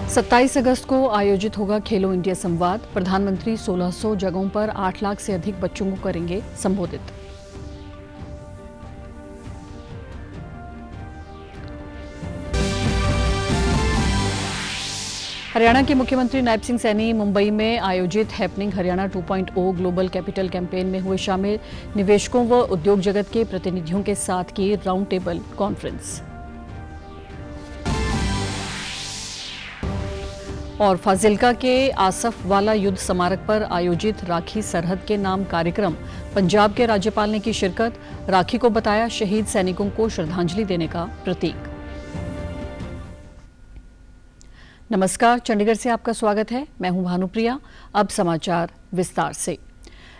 27 अगस्त को आयोजित होगा खेलो इंडिया संवाद। प्रधानमंत्री 1600 जगहों पर 8 लाख से अधिक बच्चों को करेंगे संबोधित। हरियाणा के मुख्यमंत्री नायब सिंह सैनी मुंबई में आयोजित happening Haryana 2.0 global capital campaign में हुए शामिल। निवेशकों व उद्योग जगत के प्रतिनिधियों के साथ की राउंड टेबल कॉन्फ्रेंस। और फाजिल्का के आसफ वाला युद्ध स्मारक पर आयोजित राखी सरहद के नाम कार्यक्रम। पंजाब के राज्यपाल ने की शिरकत। राखी को बताया शहीद सैनिकों को श्रद्धांजलि देने का प्रतीक। नमस्कार, चंडीगढ़ से आपका स्वागत है। मैं हूं भानुप्रिया। अब समाचार विस्तार से।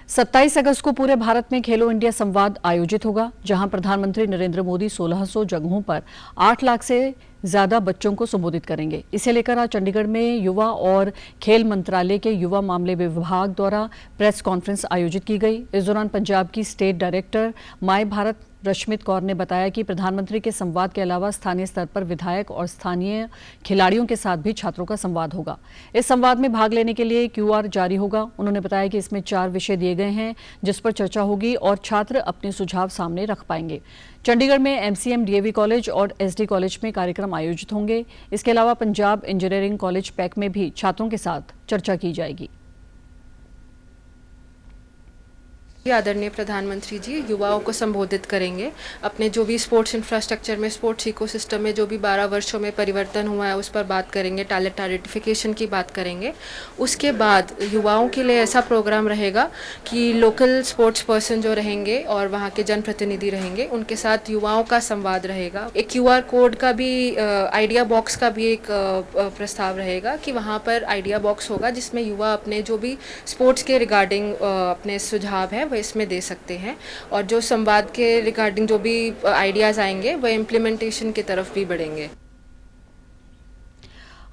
27 अगस्त को पूरे भारत में खेलो इंडिया संवाद आयोजित होगा, जहां प्रधानमंत्री नरेंद्र मोदी 1600 जगहों पर 8 लाख से ज्यादा बच्चों को संबोधित करेंगे। इसे लेकर आज चंडीगढ़ में युवा और खेल मंत्रालय के युवा मामले विभाग द्वारा प्रेस कॉन्फ्रेंस आयोजित की गई। इस दौरान पंजाब की state director my Bharat Rashmit Kaur ने बताया कि प्रधानमंत्री के संवाद के अलावा स्थानीय स्तर पर विधायक और स्थानीय खिलाड़ियों के साथ भी छात्रों का संवाद होगा। इस संवाद में भाग लेने के लिए QR जारी होगा। उन्होंने बताया कि इसमें 4 विषय दिए गए हैं, जिस पर चर्चा होगी और छात्र अपने सुझाव सामने रख पाएंगे। चंडीगढ़ में MCM DAV कॉलेज और SD कॉलेज में कार्यक्रम आयोजित होंगे। इसके अलावा पंजाब इंजीनियरिंग कॉलेज पैक में भी छात्रों के साथ चर्चा की जाएगी। आदरणीय प्रधानमंत्री जी युवाओं को संबोधित करेंगे। अपने जो भी स्पोर्ट्स इंफ्रास्ट्रक्चर में, स्पोर्ट्स इकोसिस्टम में जो भी 12 वर्षों में परिवर्तन हुआ है उस पर बात करेंगे। टैलेंट आइडेंटिफिकेशन की बात करेंगे। उसके बाद युवाओं के लिए ऐसा प्रोग्राम रहेगा कि लोकल स्पोर्ट्स पर्सन जो रहेंगे और वहाँ के जनप्रतिनिधि रहेंगे, उनके साथ युवाओं का संवाद रहेगा। एक QR कोड का भी आइडिया बॉक्स का भी एक प्रस्ताव रहेगा कि वहाँ पर आइडिया बॉक्स होगा जिसमें युवा अपने जो भी स्पोर्ट्स के रिगार्डिंग अपने सुझाव हैं इसमें दे सकते हैं, और जो संवाद के रिगार्डिंग जो भी आइडियाज आएंगे वह इम्प्लीमेंटेशन की तरफ भी बढ़ेंगे।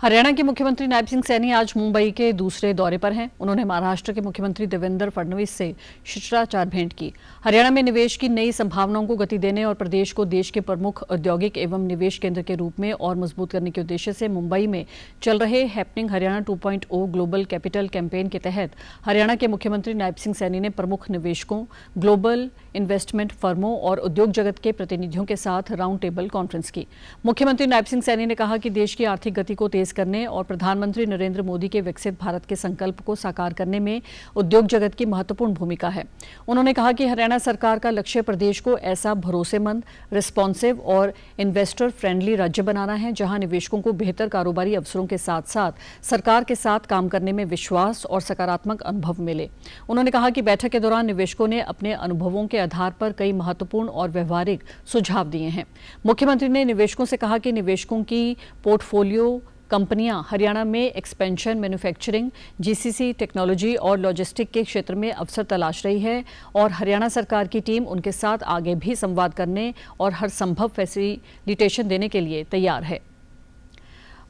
हरियाणा के मुख्यमंत्री नायब सिंह सैनी आज मुंबई के दूसरे दौरे पर हैं। उन्होंने महाराष्ट्र के मुख्यमंत्री देवेंद्र फडणवीस से शिष्टाचार भेंट की। हरियाणा में निवेश की नई संभावनाओं को गति देने और प्रदेश को देश के प्रमुख औद्योगिक एवं निवेश केंद्र के रूप में और मजबूत करने के उद्देश्य से मुंबई में चल रहे happening Haryana 2.0 global capital campaign के तहत हरियाणा के मुख्यमंत्री नायब सिंह सैनी ने प्रमुख निवेशकों, ग्लोबल इन्वेस्टमेंट फर्मों और उद्योग जगत के प्रतिनिधियों के साथ राउंड टेबल कॉन्फ्रेंस की। मुख्यमंत्री नायब सिंह सैनी ने कहा कि देश की आर्थिक गति को तेज करने और प्रधानमंत्री नरेंद्र मोदी के विकसित भारत के संकल्प को साकार करने में उद्योग जगत की महत्वपूर्ण भूमिका है। उन्होंने कहा कि हरियाणा सरकार का लक्ष्य प्रदेश को ऐसा भरोसेमंद, रिस्पॉन्सिव और इन्वेस्टर फ्रेंडली राज्य बनाना है, जहां निवेशकों को बेहतर कारोबारी अवसरों के साथ साथ सरकार के साथ काम करने में विश्वास और सकारात्मक अनुभव मिले। उन्होंने कहा कि बैठक के दौरान निवेशकों ने अपने अनुभवों के आधार पर कई महत्वपूर्ण और व्यवहारिक सुझाव दिए हैं। मुख्यमंत्री ने निवेशकों से कहा कि निवेशकों की पोर्टफोलियो कंपनियां हरियाणा में एक्सपेंशन, मैन्युफैक्चरिंग, GCC, टेक्नोलॉजी और लॉजिस्टिक के क्षेत्र में अवसर तलाश रही है और हरियाणा सरकार की टीम उनके साथ आगे भी संवाद करने और हर संभव फैसिलिटेशन देने के लिए तैयार है।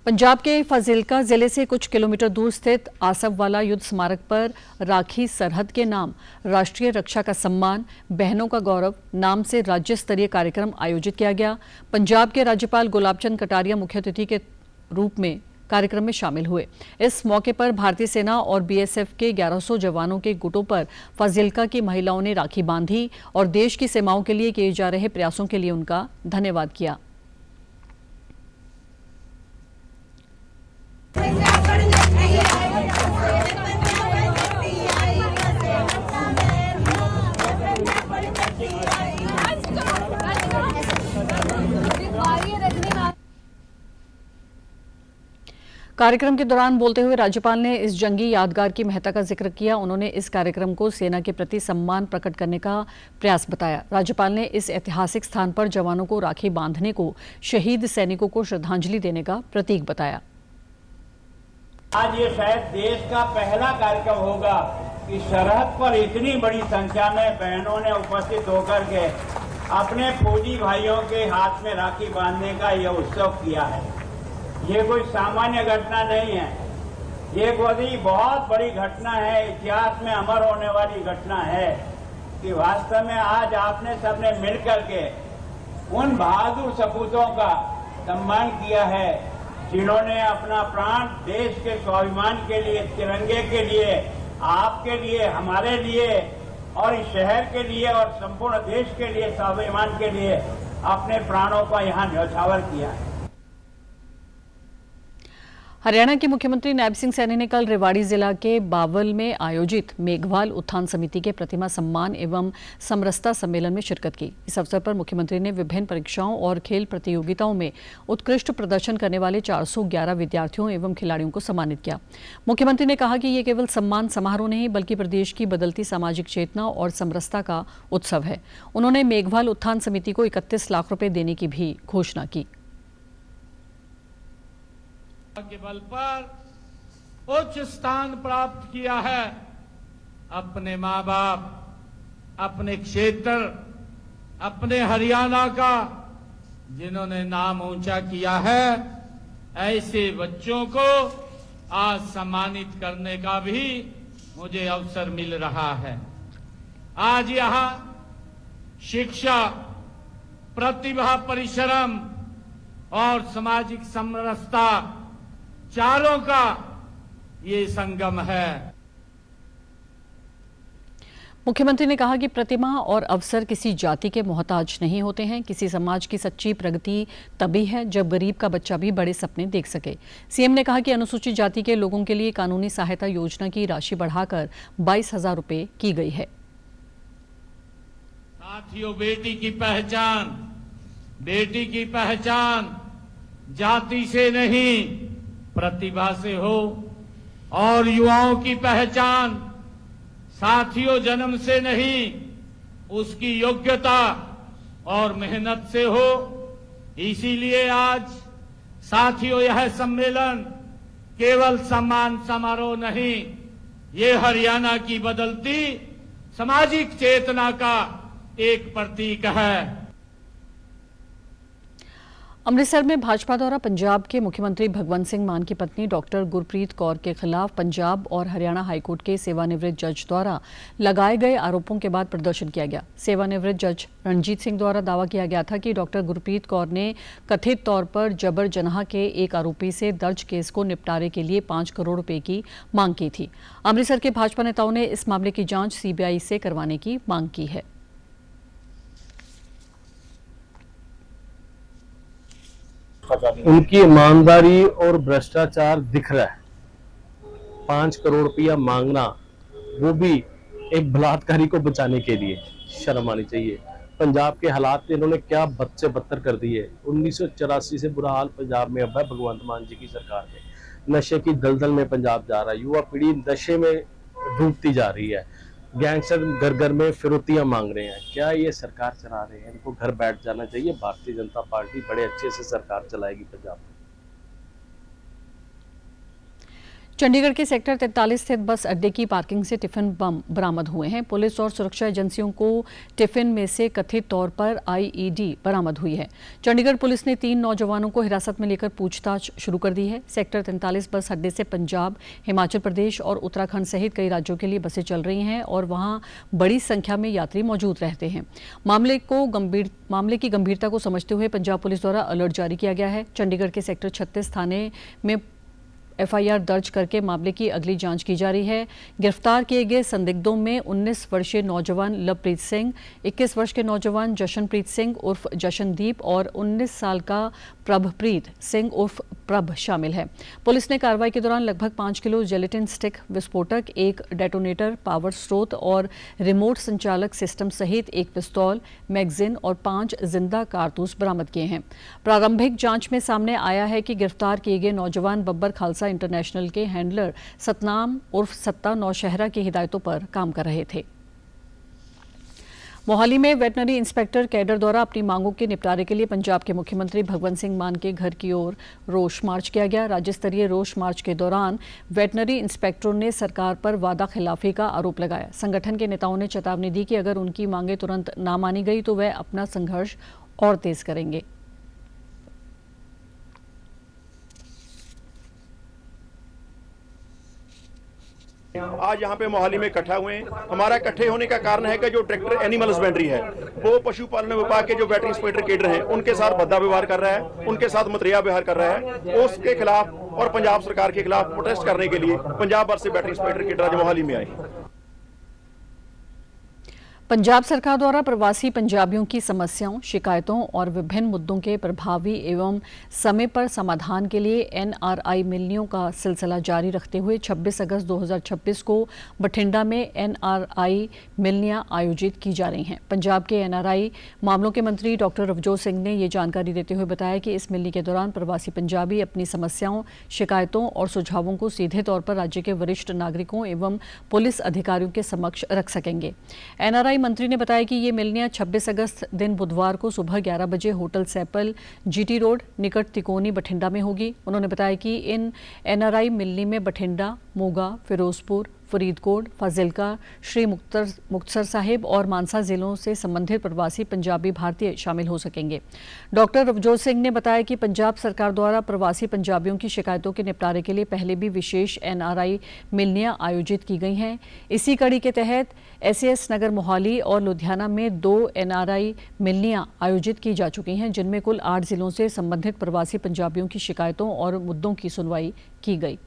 पंजाब के फाजिल्का जिले से कुछ किलोमीटर दूर स्थित आसफ वाला युद्ध स्मारक पर राखी सरहद के नाम राष्ट्रीय रक्षा का सम्मान, बहनों का गौरव नाम से राज्य स्तरीय कार्यक्रम आयोजित किया गया। पंजाब के राज्यपाल गुलाब चंद कटारिया मुख्य अतिथि के रूप में कार्यक्रम में शामिल हुए। इस मौके पर भारतीय सेना और BSF के 1100 जवानों के गुटों पर फाजिल्का की महिलाओं ने राखी बांधी और देश की सीमाओं के लिए किए जा रहे प्रयासों के लिए उनका धन्यवाद किया। कार्यक्रम के दौरान बोलते हुए राज्यपाल ने इस जंगी यादगार की महत्ता का जिक्र किया। उन्होंने इस कार्यक्रम को सेना के प्रति सम्मान प्रकट करने का प्रयास बताया। राज्यपाल ने इस ऐतिहासिक स्थान पर जवानों को राखी बांधने को शहीद सैनिकों को श्रद्धांजलि देने का प्रतीक बताया। आज ये शायद देश का पहला कार्यक्रम होगा कि सरहद पर इतनी बड़ी संख्या में बहनों ने उपस्थित होकर के अपने फौजी भाइयों के हाथ में राखी बांधने का यह उत्सव किया है। ये कोई सामान्य घटना नहीं है, ये बहुत बड़ी घटना है, इतिहास में अमर होने वाली घटना है कि वास्तव में आज आपने सबने मिलकर के उन बहादुर सपूतों का सम्मान किया है जिन्होंने अपना प्राण देश के स्वाभिमान के लिए, तिरंगे के लिए, आपके लिए, हमारे लिए और इस शहर के लिए और संपूर्ण देश के लिए, स्वाभिमान के लिए अपने प्राणों का यहाँ न्यौछावर किया है। हरियाणा के मुख्यमंत्री नायब सिंह सैनी ने कल रेवाड़ी जिला के बावल में आयोजित मेघवाल उत्थान समिति के प्रतिमा सम्मान एवं समरसता सम्मेलन में शिरकत की। इस अवसर पर मुख्यमंत्री ने विभिन्न परीक्षाओं और खेल प्रतियोगिताओं में उत्कृष्ट प्रदर्शन करने वाले 411 विद्यार्थियों एवं खिलाड़ियों को सम्मानित किया। मुख्यमंत्री ने कहा कि ये केवल सम्मान समारोह नहीं बल्कि प्रदेश की बदलती सामाजिक चेतना और समरसता का उत्सव है। उन्होंने मेघवाल उत्थान समिति को 31 लाख रुपए देने की भी घोषणा की। के बल पर उच्च स्थान प्राप्त किया है। अपने माँ बाप, अपने क्षेत्र, अपने हरियाणा का जिन्होंने नाम ऊंचा किया है, ऐसे बच्चों को आज सम्मानित करने का भी मुझे अवसर मिल रहा है। आज यहाँ शिक्षा, प्रतिभा, परिश्रम और सामाजिक समरसता चारों का ये संगम है। मुख्यमंत्री ने कहा कि प्रतिमा और अवसर किसी जाति के मोहताज नहीं होते हैं। किसी समाज की सच्ची प्रगति तभी है जब गरीब का बच्चा भी बड़े सपने देख सके। सीएम ने कहा कि अनुसूचित जाति के लोगों के लिए कानूनी सहायता योजना की राशि बढ़ाकर 22,000 रुपए की गई है। साथियों, बेटी की पहचान जाति से नहीं प्रतिभा से हो, और युवाओं की पहचान साथियों जन्म से नहीं उसकी योग्यता और मेहनत से हो। इसीलिए आज साथियों यह सम्मेलन केवल सम्मान समारोह नहीं, ये हरियाणा की बदलती सामाजिक चेतना का एक प्रतीक है। अमृतसर में भाजपा द्वारा पंजाब के मुख्यमंत्री भगवंत सिंह मान की पत्नी डॉक्टर गुरप्रीत कौर के खिलाफ पंजाब और हरियाणा हाईकोर्ट के सेवानिवृत्त जज द्वारा लगाए गए आरोपों के बाद प्रदर्शन किया गया। सेवानिवृत्त जज रणजीत सिंह द्वारा दावा किया गया था कि डॉक्टर गुरप्रीत कौर ने कथित तौर पर जबर जनाह के एक आरोपी से दर्ज केस को निपटारे के लिए 5 करोड़ रुपए की मांग की थी। अमृतसर के भाजपा नेताओं ने इस मामले की जांच सीबीआई से करवाने की मांग की है। उनकी ईमानदारी और भ्रष्टाचार दिख रहा है। 5 करोड़ रुपया मांगना, वो भी एक बलात्कारी को बचाने के लिए, शर्म आनी चाहिए। पंजाब के हालात इन्होंने क्या बद से बदतर कर दिए। 1984 से बुरा हाल पंजाब में अब है भगवंत मान जी की सरकार में। नशे की दलदल में पंजाब जा रहा है, युवा पीढ़ी नशे में डूबती जा रही है। गैंगस्टर घर घर में फिरौतियां मांग रहे हैं। क्या ये सरकार चला रहे हैं? इनको घर बैठ जाना चाहिए। भारतीय जनता पार्टी बड़े अच्छे से सरकार चलाएगी पंजाब में। चंडीगढ़ के सेक्टर 43 स्थित बस अड्डे की पार्किंग से टिफिन बम बरामद हुए हैं। पुलिस और सुरक्षा एजेंसियों को टिफिन में से कथित तौर पर आईईडी बरामद हुई है। चंडीगढ़ पुलिस ने 3 नौजवानों को हिरासत में लेकर पूछताछ शुरू कर दी है। सेक्टर 43 बस अड्डे से पंजाब, हिमाचल प्रदेश और उत्तराखंड सहित कई राज्यों के लिए बसें चल रही हैं और वहां बड़ी संख्या में यात्री मौजूद रहते हैं। मामले की गंभीरता को समझते हुए पंजाब पुलिस द्वारा अलर्ट जारी किया गया है। चंडीगढ़ के सेक्टर 36 थाने में एफआईआर दर्ज करके मामले की अगली जांच की जा रही है। गिरफ्तार किए गए संदिग्धों में 19 वर्षीय नौजवान लवप्रीत सिंह, 21 वर्ष के नौजवान जशनप्रीत सिंह उर्फ जशनदीप और 19 साल का प्रभप्रीत सिंह उर्फ प्रभ शामिल है। पुलिस ने कार्रवाई के दौरान लगभग 5 किलो जेलेटिन स्टिक, विस्फोटक, एक डेटोनेटर, पावर स्रोत और रिमोट संचालक सिस्टम सहित एक पिस्तौल, मैगजीन और 5 जिंदा कारतूस बरामद किए हैं। प्रारंभिक जांच में सामने आया है कि गिरफ्तार किए गए नौजवान बब्बर खालसा इंटरनेशनल के हैंडलर सतनाम उर्फ सत्ता नौशहरा की हिदायतों पर काम कर रहे थे। मोहाली में वेटनरी इंस्पेक्टर कैडर द्वारा अपनी मांगों के निपटारे के लिए पंजाब के मुख्यमंत्री भगवंत सिंह मान के घर की ओर रोष मार्च किया गया। राज्य स्तरीय रोष मार्च के दौरान वेटनरी इंस्पेक्टरों ने सरकार पर वादा खिलाफी का आरोप लगाया। संगठन के नेताओं ने चेतावनी दी कि अगर उनकी मांगें तुरंत न मानी गई तो वह अपना संघर्ष और तेज करेंगे। आज यहाँ पे मोहाली में इकट्ठा हुए हैं। हमारा इकट्ठे होने का कारण है कि जो डायरेक्टर एनिमल हस्बेंड्री है वो पशुपालन विभाग के जो वेटरनरी इंस्पेक्टर केडर हैं उनके साथ भद्दा व्यवहार कर रहा है, उनके साथ मतरिया व्यवहार कर रहा है। उसके खिलाफ और पंजाब सरकार के खिलाफ प्रोटेस्ट करने के लिए पंजाब भर से वेटरनरी इंस्पेक्टर केडर आज मोहाली में आए। पंजाब सरकार द्वारा प्रवासी पंजाबियों की समस्याओं, शिकायतों और विभिन्न मुद्दों के प्रभावी एवं समय पर समाधान के लिए एनआरआई मिलनियों का सिलसिला जारी रखते हुए 26 अगस्त 2026 को बठिंडा में एनआरआई मिलनियां आयोजित की जा रही हैं। पंजाब के एनआरआई मामलों के मंत्री डॉक्टर रवजोत सिंह ने ये जानकारी देते हुए बताया कि इस मिलनी के दौरान प्रवासी पंजाबी अपनी समस्याओं, शिकायतों और सुझावों को सीधे तौर पर राज्य के वरिष्ठ नागरिकों एवं पुलिस अधिकारियों के समक्ष रख सकेंगे। एनआरआई मंत्री ने बताया कि ये मिलनियां 26 अगस्त दिन बुधवार को सुबह 11 बजे होटल सैपल, जीटी रोड, निकट तिकोनी, बठिंडा में होगी। उन्होंने बताया कि इन एनआरआई मिलनी में बठिंडा, मोगा, फिरोजपुर, फरीदकोट, फाजिलका, श्री मुक्तसर साहिब और मानसा जिलों से संबंधित प्रवासी पंजाबी भारतीय शामिल हो सकेंगे। डॉक्टर रवजोत सिंह ने बताया कि पंजाब सरकार द्वारा प्रवासी पंजाबियों की शिकायतों के निपटारे के लिए पहले भी विशेष एनआरआई मिलनियां आयोजित की गई हैं। इसी कड़ी के तहत एसएएस नगर मोहाली और लुधियाना में 2 एनआरआई मिलनियां आयोजित की जा चुकी हैं, जिनमें कुल 8 जिलों से संबंधित प्रवासी पंजाबियों की शिकायतों और मुद्दों की सुनवाई की गई।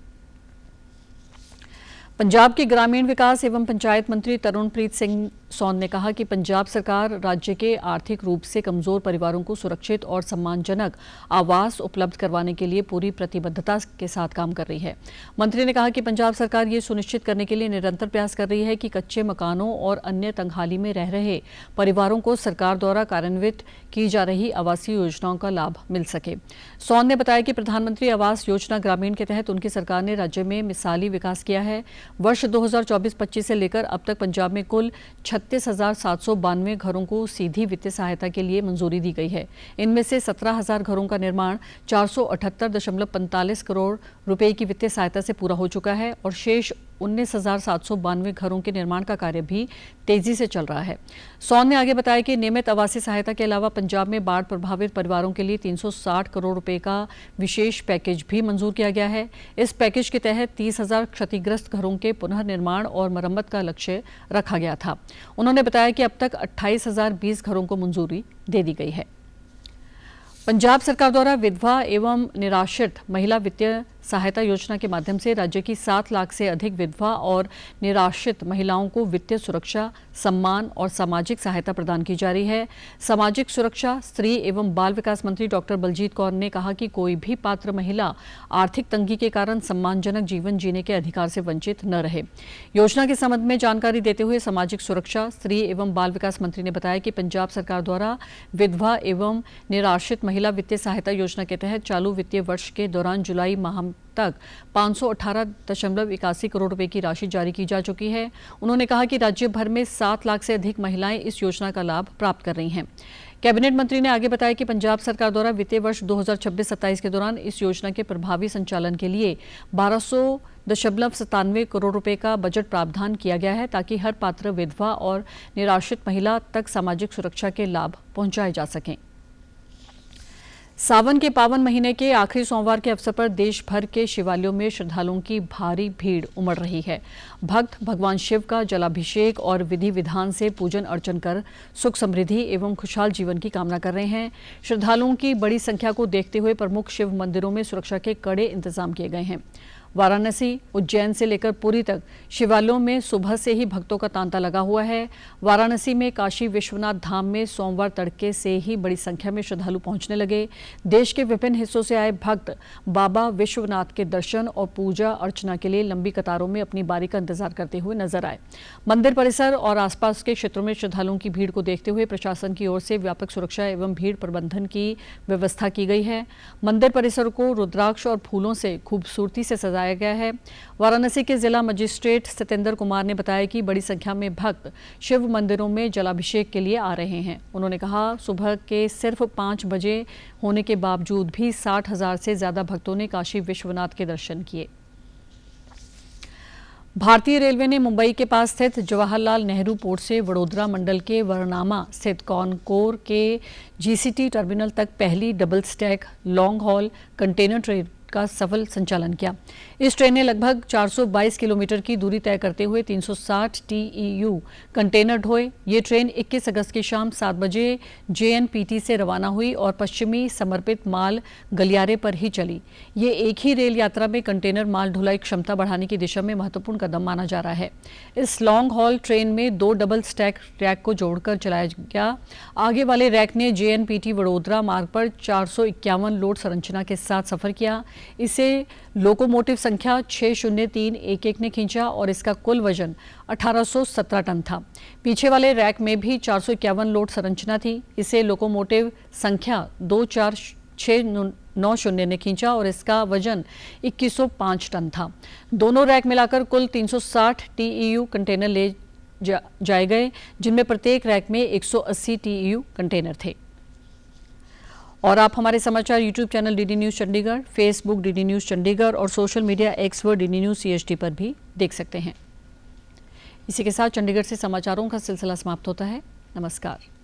पंजाब के ग्रामीण विकास एवं पंचायत मंत्री तरुणप्रीत सिंह सोन ने कहा कि पंजाब सरकार राज्य के आर्थिक रूप से कमजोर परिवारों को सुरक्षित और सम्मानजनक आवास उपलब्ध करवाने के लिए पूरी प्रतिबद्धता के साथ काम कर रही है। मंत्री ने कहा कि पंजाब सरकार ये सुनिश्चित करने के लिए निरंतर प्रयास कर रही है कि कच्चे मकानों और अन्य तंगहाली में रह रहे परिवारों को सरकार द्वारा कार्यान्वित की जा रही आवासीय योजनाओं का लाभ मिल सके। सोन ने बताया कि प्रधानमंत्री आवास योजना ग्रामीण के तहत उनकी सरकार ने राज्य में मिसाली विकास किया है। वर्ष 2024-25 से लेकर अब तक पंजाब में कुल 36,792 घरों को सीधी वित्तीय सहायता के लिए मंजूरी दी गई है। इनमें से 17,000 घरों का निर्माण 478.45 करोड़ रुपए की वित्तीय सहायता से पूरा हो चुका है और शेष 19,792 घरों के निर्माण का कार्य भी तेजी से चल रहा है। सोन ने आगे बताया कि नियमित आवासीय सहायता के अलावा पंजाब में बाढ़ प्रभावित परिवारों के लिए 360 करोड़ रुपए का विशेष पैकेज भी मंजूर किया गया है। इस पैकेज के तहत 30,000 क्षतिग्रस्त घरों के पुनर्निर्माण और मरम्मत का लक्ष्य रखा गया था। उन्होंने बताया कि अब तक 28,020 घरों को मंजूरी दे दी गई है। पंजाब सरकार द्वारा विधवा एवं निराश्रित महिला वित्तीय सहायता योजना के माध्यम से राज्य की 7 लाख से अधिक विधवा और निराश्रित महिलाओं को वित्तीय सुरक्षा, सम्मान और सामाजिक सहायता प्रदान की जा रही है। सामाजिक सुरक्षा, स्त्री एवं बाल विकास मंत्री डॉक्टर बलजीत कौर ने कहा कि कोई भी पात्र महिला आर्थिक तंगी के कारण सम्मानजनक जीवन जीने के अधिकार से वंचित न रहे। योजना के संबंध में जानकारी देते हुए सामाजिक सुरक्षा, स्त्री एवं बाल विकास मंत्री ने बताया कि पंजाब सरकार द्वारा विधवा एवं निराश्रित महिला वित्तीय सहायता योजना के तहत चालू वित्तीय वर्ष के दौरान जुलाई माह तक 518.81 करोड़ रुपए की राशि जारी की जा चुकी है। उन्होंने कहा कि राज्य भर में 7 लाख से अधिक महिलाएं इस योजना का लाभ प्राप्त कर रही हैं। कैबिनेट मंत्री ने आगे बताया कि पंजाब सरकार द्वारा वित्तीय वर्ष 2026-27 के दौरान इस योजना के प्रभावी संचालन के लिए 1200.97 करोड़ रुपए का बजट प्रावधान किया गया है, ताकि हर पात्र विधवा और निराश्रित महिला तक सामाजिक सुरक्षा के लाभ पहुंचाए जा सकें। सावन के पावन महीने के आखिरी सोमवार के अवसर पर देश भर के शिवालयों में श्रद्धालुओं की भारी भीड़ उमड़ रही है। भक्त भगवान शिव का जलाभिषेक और विधि विधान से पूजन अर्चन कर सुख समृद्धि एवं खुशहाल जीवन की कामना कर रहे हैं। श्रद्धालुओं की बड़ी संख्या को देखते हुए प्रमुख शिव मंदिरों में सुरक्षा के कड़े इंतजाम किए गए हैं। वाराणसी, उज्जैन से लेकर पुरी तक शिवालयों में सुबह से ही भक्तों का तांता लगा हुआ है। वाराणसी में काशी विश्वनाथ धाम में सोमवार तड़के से ही बड़ी संख्या में श्रद्धालु पहुंचने लगे। देश के विभिन्न हिस्सों से आए भक्त बाबा विश्वनाथ के दर्शन और पूजा अर्चना के लिए लंबी कतारों में अपनी बारी का इंतजार करते हुए नजर आए। मंदिर परिसर और आसपास के क्षेत्रों में श्रद्धालुओं की भीड़ को देखते हुए प्रशासन की ओर से व्यापक सुरक्षा एवं भीड़ प्रबंधन की व्यवस्था की गई है। मंदिर परिसर को रुद्राक्ष और फूलों से खूबसूरती से सजाया लाया गया है। वाराणसी के जिला मजिस्ट्रेट सत्येंद्र कुमार ने बताया कि बड़ी संख्या में भक्त शिव मंदिरों में जलाभिषेक के लिए आ रहे हैं। उन्होंने कहा, सुबह के सिर्फ 5 बजे होने के बावजूद भी 60,000 से ज्यादा भक्तों ने काशी विश्वनाथ के दर्शन किए। भारतीय रेलवे ने मुंबई के पास स्थित जवाहरलाल नेहरू पोर्ट से वडोदरा मंडल के वरनामा स्थित कॉनकोर के जीसीटी टर्मिनल तक पहली double stack long haul container train का सफल संचालन किया। इस ट्रेन ने लगभग 422 किलोमीटर की दूरी तय करते हुए 360 TEU कंटेनर ढोए। ये ट्रेन 21 अगस्त की शाम 7 बजे JNPT से रवाना हुई और पश्चिमी समर्पित माल गलियारे पर ही चली। ये एक ही रेल यात्रा में कंटेनर माल ढुलाई क्षमता बढ़ाने की दिशा में महत्वपूर्ण कदम माना जा रहा है। इस लॉन्ग हॉल ट्रेन में 2 डबल स्टैक रैक को जोड़कर चलाया गया। आगे वाले रैक ने JNPT वडोदरा मार्ग पर 451 लोड संरचना के साथ सफर किया। इसे लोकोमोटिव संख्या 60311 ने खींचा और इसका कुल वजन 1817 टन था। पीछे वाले रैक में भी 451 लोड संरचना थी। इसे लोकोमोटिव संख्या 24690 ने खींचा और इसका वजन 2105 टन था। दोनों रैक मिलाकर कुल 360 TEU कंटेनर ले जाए गए, जिनमें प्रत्येक रैक में 180 TEU कंटेनर थे। और आप हमारे समाचार YouTube channel DD news Chandigarh, Facebook DD news Chandigarh और सोशल मीडिया X व DD न्यूज़ CHD पर भी देख सकते हैं। इसी के साथ चंडीगढ़ से समाचारों का सिलसिला समाप्त होता है। नमस्कार।